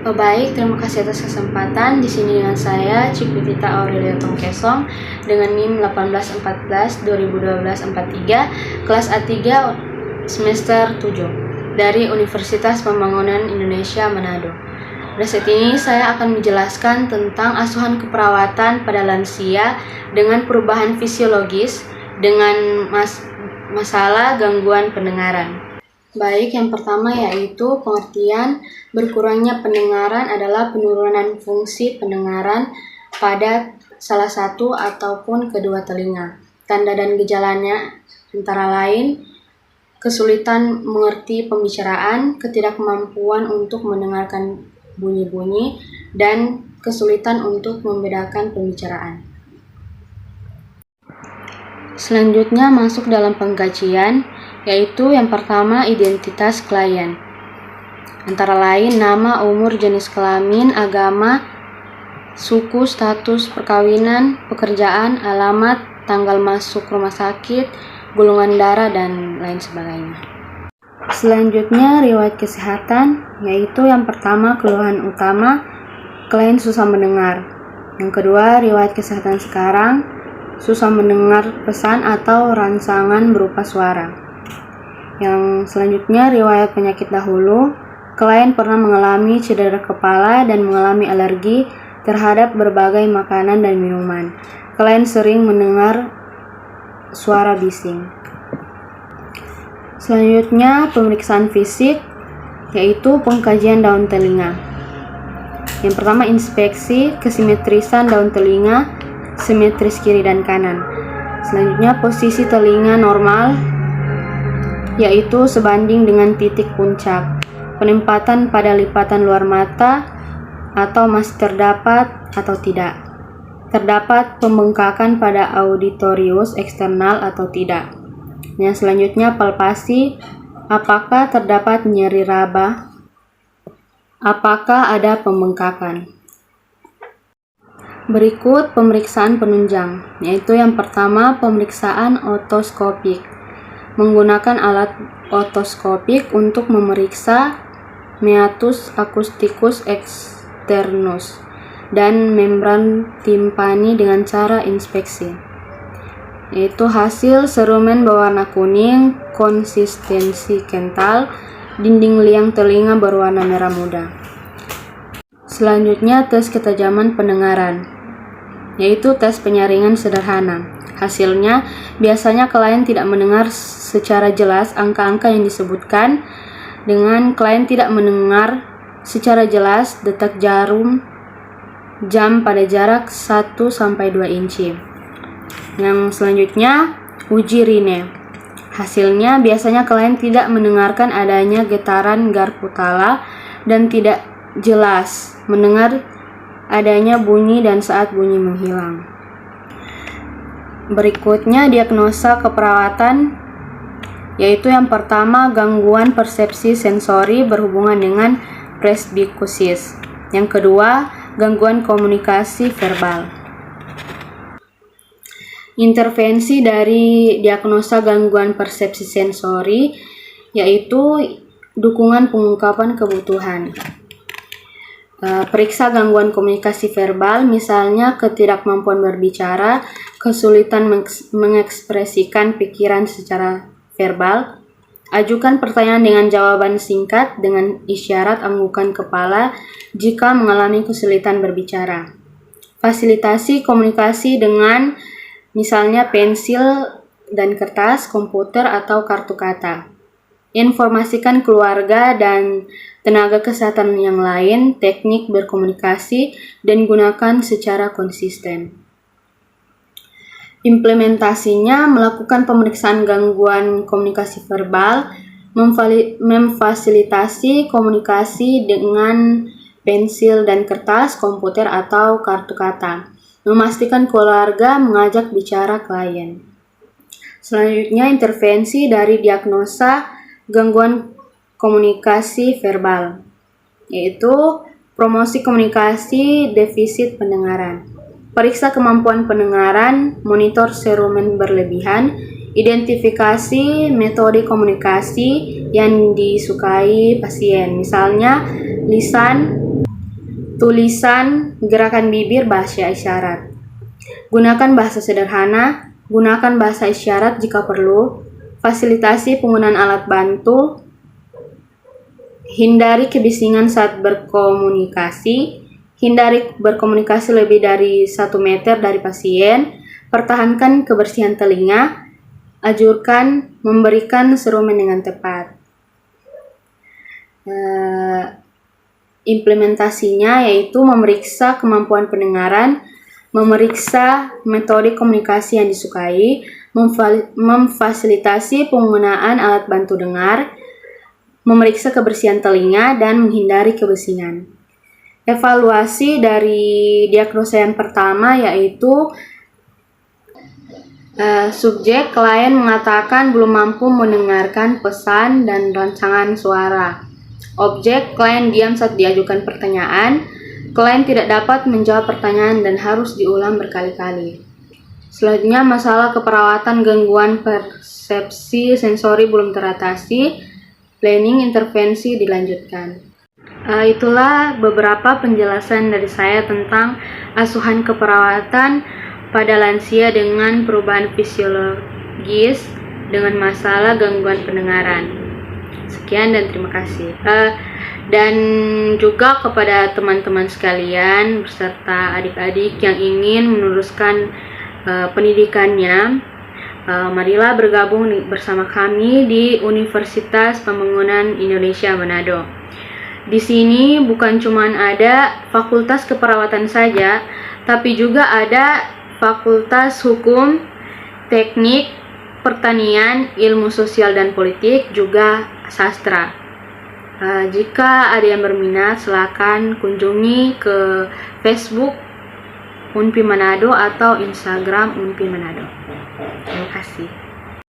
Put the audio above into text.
Baik, terima kasih atas kesempatan. Di sini dengan saya Cikwitita Aurelia Tongkesong dengan NIM 1814 2012 43 kelas A3 semester 7 dari Universitas Pembangunan Indonesia Manado. Pada saat ini saya akan menjelaskan tentang asuhan keperawatan pada lansia dengan perubahan fisiologis dengan masalah gangguan pendengaran. Baik, yang pertama yaitu pengertian berkurangnya pendengaran adalah penurunan fungsi pendengaran pada salah satu ataupun kedua telinga. Tanda dan gejalanya antara lain kesulitan mengerti pembicaraan, ketidakmampuan untuk mendengarkan bunyi-bunyi, dan kesulitan untuk membedakan pembicaraan. Selanjutnya masuk dalam pengkajian, yaitu yang pertama identitas klien. Antara lain nama, umur, jenis kelamin, agama, suku, status perkawinan, pekerjaan, alamat, tanggal masuk rumah sakit, golongan darah, dan lain sebagainya. Selanjutnya riwayat kesehatan, yaitu yang pertama keluhan utama, klien susah mendengar. Yang kedua riwayat kesehatan sekarang, susah mendengar pesan atau rangsangan berupa suara. Yang selanjutnya riwayat penyakit dahulu, klien pernah mengalami cedera kepala dan mengalami alergi terhadap berbagai makanan dan minuman. Klien sering mendengar suara bising. Selanjutnya pemeriksaan fisik, yaitu pengkajian daun telinga. Yang pertama inspeksi kesimetrisan daun telinga, simetris kiri dan kanan. Selanjutnya posisi telinga normal, yaitu sebanding dengan titik puncak. Penempatan pada lipatan luar mata atau masih terdapat atau tidak. Terdapat pembengkakan pada auditorius eksternal atau tidak. Yang selanjutnya palpasi, apakah terdapat nyeri raba, apakah ada pembengkakan. Berikut pemeriksaan penunjang, yaitu yang pertama pemeriksaan otoskopik. Menggunakan alat otoskopik untuk memeriksa meatus acusticus externus dan membran timpani dengan cara inspeksi, yaitu hasil serumen berwarna kuning, konsistensi kental, dinding liang telinga berwarna merah muda. Selanjutnya tes ketajaman pendengaran, yaitu tes penyaringan sederhana. Hasilnya, biasanya klien tidak mendengar secara jelas angka-angka yang disebutkan. Dengan klien tidak mendengar secara jelas detak jarum jam pada jarak 1-2 inci. Yang selanjutnya, uji rine. Hasilnya, biasanya klien tidak mendengarkan adanya getaran garpu tala dan tidak jelas mendengar adanya bunyi dan saat bunyi menghilang. Berikutnya diagnosa keperawatan, yaitu yang pertama gangguan persepsi sensori berhubungan dengan presbikusis. Yang kedua gangguan komunikasi verbal. Intervensi dari diagnosa gangguan persepsi sensori, yaitu dukungan pengungkapan kebutuhan. Periksa gangguan komunikasi verbal, misalnya ketidakmampuan berbicara, kesulitan mengekspresikan pikiran secara verbal. Ajukan pertanyaan dengan jawaban singkat dengan isyarat anggukan kepala jika mengalami kesulitan berbicara. Fasilitasi komunikasi dengan misalnya pensil dan kertas, komputer, atau kartu kata. Informasikan keluarga dan tenaga kesehatan yang lain teknik berkomunikasi dan gunakan secara konsisten. Implementasinya melakukan pemeriksaan gangguan komunikasi verbal, memfasilitasi komunikasi dengan pensil dan kertas, komputer, atau kartu kata. Memastikan keluarga mengajak bicara klien. Selanjutnya intervensi dari diagnosa gangguan komunikasi verbal, yaitu promosi komunikasi defisit pendengaran. Periksa kemampuan pendengaran, monitor serumen berlebihan, identifikasi metode komunikasi yang disukai pasien, misalnya lisan, tulisan, gerakan bibir, bahasa isyarat. Gunakan bahasa sederhana, gunakan bahasa isyarat jika perlu, fasilitasi penggunaan alat bantu, hindari kebisingan saat berkomunikasi, hindari berkomunikasi lebih dari 1 meter dari pasien, pertahankan kebersihan telinga, anjurkan memberikan serumen dengan tepat. Implementasinya yaitu memeriksa kemampuan pendengaran, memeriksa metode komunikasi yang disukai, memfasilitasi penggunaan alat bantu dengar, memeriksa kebersihan telinga, dan menghindari kebisingan. Evaluasi dari diagnosa yang pertama yaitu subjek klien mengatakan belum mampu mendengarkan pesan dan rancangan suara. Objek klien diam saat diajukan pertanyaan. Klien tidak dapat menjawab pertanyaan dan harus diulang berkali-kali. Selanjutnya, masalah keperawatan gangguan persepsi sensori belum teratasi. Planning intervensi dilanjutkan. Itulah beberapa penjelasan dari saya tentang asuhan keperawatan pada lansia dengan perubahan fisiologis dengan masalah gangguan pendengaran. Sekian dan terima kasih. Dan juga kepada teman-teman sekalian beserta adik-adik yang ingin meneruskan pendidikannya, marilah bergabung bersama kami di Universitas Pembangunan Indonesia Manado. Di sini bukan cuma ada fakultas keperawatan saja, tapi juga ada fakultas hukum, teknik, pertanian, ilmu sosial dan politik, juga sastra. Jika ada yang berminat, silakan kunjungi ke Facebook Unpi Manado atau Instagram Unpi Manado. Terima kasih.